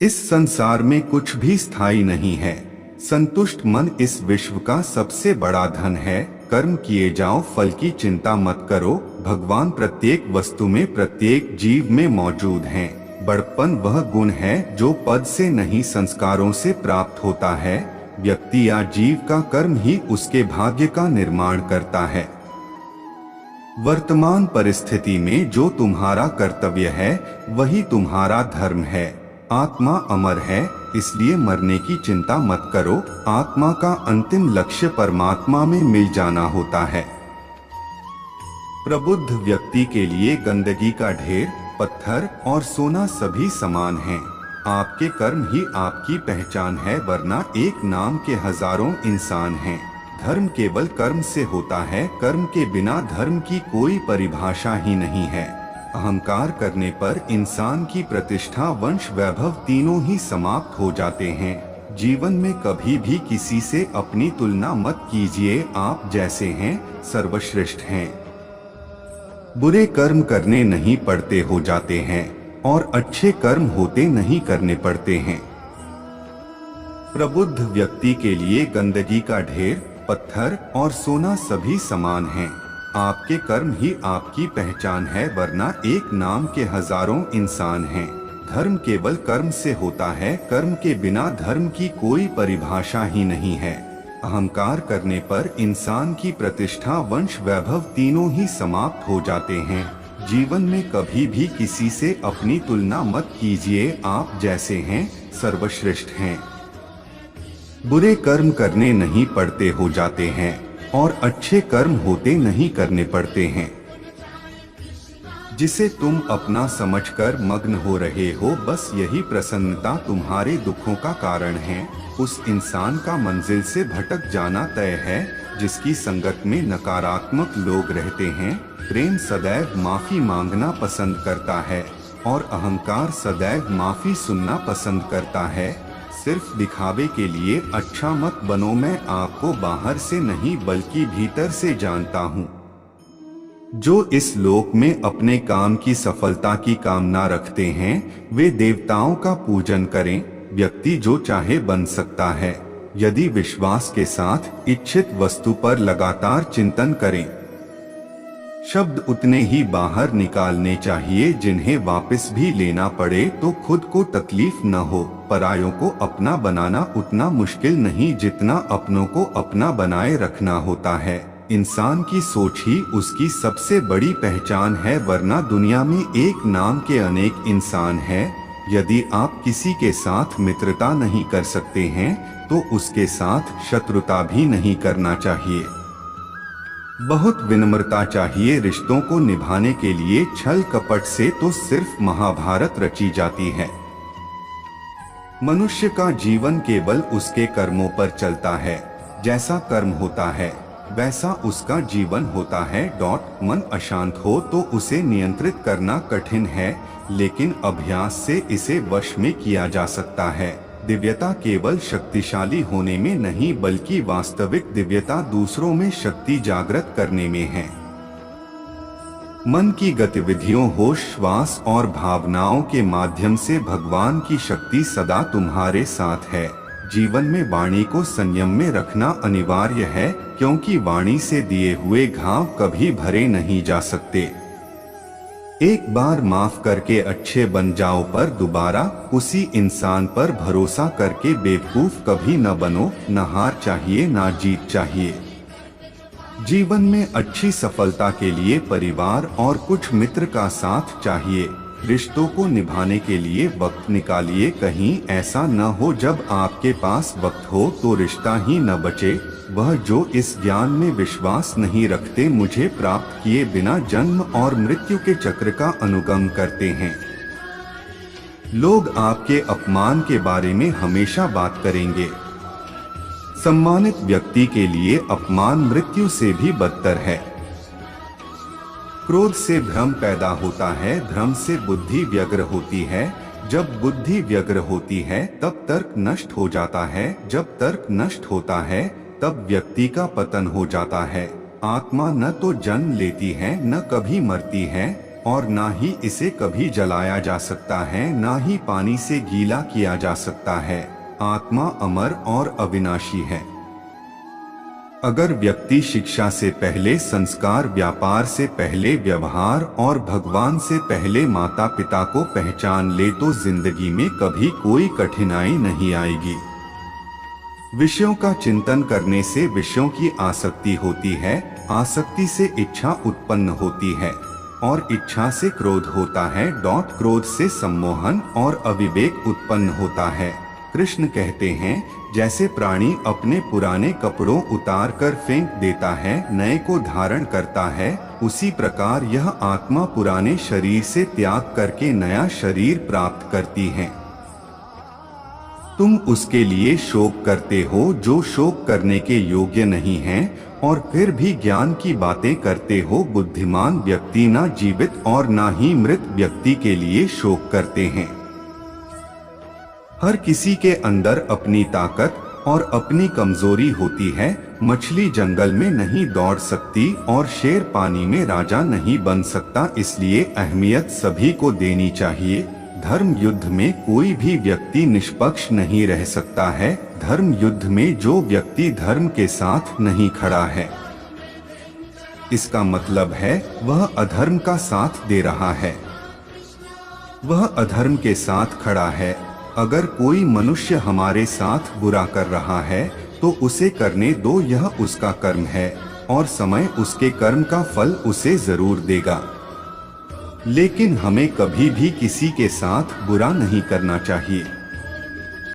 इस संसार में कुछ भी स्थायी नहीं है। संतुष्ट मन इस विश्व का सबसे बड़ा धन है। कर्म किए जाओ, फल की चिंता मत करो। भगवान प्रत्येक वस्तु में, प्रत्येक जीव में मौजूद हैं। बड़प्पन वह गुण है जो पद से नहीं, संस्कारों से प्राप्त होता है। व्यक्ति या जीव का कर्म ही उसके भाग्य का निर्माण करता है। वर्तमान परिस्थिति में जो तुम्हारा कर्तव्य है वही तुम्हारा धर्म है। आत्मा अमर है, इसलिए मरने की चिंता मत करो। आत्मा का अंतिम लक्ष्य परमात्मा में मिल जाना होता है। प्रबुद्ध व्यक्ति के लिए गंदगी का ढेर, पत्थर और सोना सभी समान हैं। आपके कर्म ही आपकी पहचान है, वरना एक नाम के हजारों इंसान हैं। धर्म केवल कर्म से होता है, कर्म के बिना धर्म की कोई परिभाषा ही नहीं है। अहंकार करने पर इंसान की प्रतिष्ठा, वंश, वैभव तीनों ही समाप्त हो जाते हैं। जीवन में कभी भी किसी से अपनी तुलना मत कीजिए। आप जैसे हैं सर्वश्रेष्ठ हैं। बुरे कर्म करने नहीं पड़ते, हो जाते हैं, और अच्छे कर्म होते नहीं, करने पड़ते हैं। प्रबुद्ध व्यक्ति के लिए गंदगी का ढेर, पत्थर और सोना सभी समान हैं। आपके कर्म ही आपकी पहचान है, वरना एक नाम के हजारों इंसान हैं। धर्म केवल कर्म से होता है, कर्म के बिना धर्म की कोई परिभाषा ही नहीं है। अहंकार करने पर इंसान की प्रतिष्ठा, वंश, वैभव तीनों ही समाप्त हो जाते हैं। जीवन में कभी भी किसी से अपनी तुलना मत कीजिए। आप जैसे हैं सर्वश्रेष्ठ हैं। बुरे कर्म करने नहीं पड़ते, हो जाते हैं, और अच्छे कर्म होते नहीं, करने पड़ते हैं। जिसे तुम अपना समझकर मग्न हो रहे हो, बस यही प्रसन्नता तुम्हारे दुखों का कारण है। उस इंसान का मंजिल से भटक जाना तय है जिसकी संगत में नकारात्मक लोग रहते हैं। प्रेम सदैव माफी मांगना पसंद करता है और अहंकार सदैव माफी सुनना पसंद करता है। सिर्फ दिखावे के लिए अच्छा मत बनो। मैं आपको बाहर से नहीं बल्कि भीतर से जानता हूँ। जो इस लोक में अपने काम की सफलता की कामना रखते हैं वे देवताओं का पूजन करें। व्यक्ति जो चाहे बन सकता है यदि विश्वास के साथ इच्छित वस्तु पर लगातार चिंतन करें। शब्द उतने ही बाहर निकालने चाहिए जिन्हें वापस भी लेना पड़े तो खुद को तकलीफ न हो। परायों को अपना बनाना उतना मुश्किल नहीं जितना अपनों को अपना बनाए रखना होता है। इंसान की सोच ही उसकी सबसे बड़ी पहचान है, वरना दुनिया में एक नाम के अनेक इंसान हैं। यदि आप किसी के साथ मित्रता नहीं कर सकते हैं तो उसके साथ शत्रुता भी नहीं करना चाहिए। बहुत विनम्रता चाहिए रिश्तों को निभाने के लिए। छल कपट से तो सिर्फ महाभारत रची जाती है। मनुष्य का जीवन केवल उसके कर्मों पर चलता है। जैसा कर्म होता है वैसा उसका जीवन होता है। मन अशांत हो तो उसे नियंत्रित करना कठिन है, लेकिन अभ्यास से इसे वश में किया जा सकता है। दिव्यता केवल शक्तिशाली होने में नहीं बल्कि वास्तविक दिव्यता दूसरों में शक्ति जागृत करने में है। मन की गतिविधियों, होश, श्वास और भावनाओं के माध्यम से भगवान की शक्ति सदा तुम्हारे साथ है। जीवन में वाणी को संयम में रखना अनिवार्य है, क्योंकि वाणी से दिए हुए घाव कभी भरे नहीं जा सकते। एक बार माफ करके अच्छे बन जाओ, पर दोबारा उसी इंसान पर भरोसा करके बेवकूफ कभी न बनो। न हार चाहिए न जीत चाहिए। जीवन में अच्छी सफलता के लिए परिवार और कुछ मित्र का साथ चाहिए। रिश्तों को निभाने के लिए वक्त निकालिए। कहीं ऐसा न हो जब आपके पास वक्त हो तो रिश्ता ही न बचे। वह जो इस ज्ञान में विश्वास नहीं रखते मुझे प्राप्त किए बिना जन्म और मृत्यु के चक्र का अनुगम करते हैं। लोग आपके अपमान के बारे में हमेशा बात करेंगे। सम्मानित व्यक्ति के लिए अपमान मृत्यु से भी बदतर है। क्रोध से भ्रम पैदा होता है, भ्रम से बुद्धि व्यग्र होती है। जब बुद्धि व्यग्र होती है तब तर्क नष्ट हो जाता है। जब तर्क नष्ट होता है तब व्यक्ति का पतन हो जाता है। आत्मा न तो जन्म लेती है न कभी मरती है। और ना ही इसे कभी जलाया जा सकता है, ना ही पानी से गीला किया जा सकता है। आत्मा अमर और अविनाशी है। अगर व्यक्ति शिक्षा से पहले संस्कार, व्यापार से पहले व्यवहार और भगवान से पहले माता पिता को पहचान ले तो जिंदगी में कभी कोई कठिनाई नहीं आएगी। विषयों का चिंतन करने से विषयों की आसक्ति होती है, आसक्ति से इच्छा उत्पन्न होती है और इच्छा से क्रोध होता है। क्रोध से सम्मोहन और अविवेक उत्पन्न होता है। कृष्ण कहते हैं, जैसे प्राणी अपने पुराने कपड़ों उतार कर फेंक देता है, नए को धारण करता है, उसी प्रकार यह आत्मा पुराने शरीर से त्याग करके नया शरीर प्राप्त करती है। तुम उसके लिए शोक करते हो जो शोक करने के योग्य नहीं है, और फिर भी ज्ञान की बातें करते हो। बुद्धिमान व्यक्ति ना जीवित और ना ही मृत व्यक्ति के लिए शोक करते हैं। हर किसी के अंदर अपनी ताकत और अपनी कमजोरी होती है। मछली जंगल में नहीं दौड़ सकती और शेर पानी में राजा नहीं बन सकता, इसलिए अहमियत सभी को देनी चाहिए। धर्म युद्ध में कोई भी व्यक्ति निष्पक्ष नहीं रह सकता है। धर्म युद्ध में जो व्यक्ति धर्म के साथ नहीं खड़ा है, इसका मतलब है वह अधर्म का साथ दे रहा है, वह अधर्म के साथ खड़ा है। अगर कोई मनुष्य हमारे साथ बुरा कर रहा है तो उसे करने दो, यह उसका कर्म है और समय उसके कर्म का फल उसे जरूर देगा। लेकिन हमें कभी भी किसी के साथ बुरा नहीं करना चाहिए।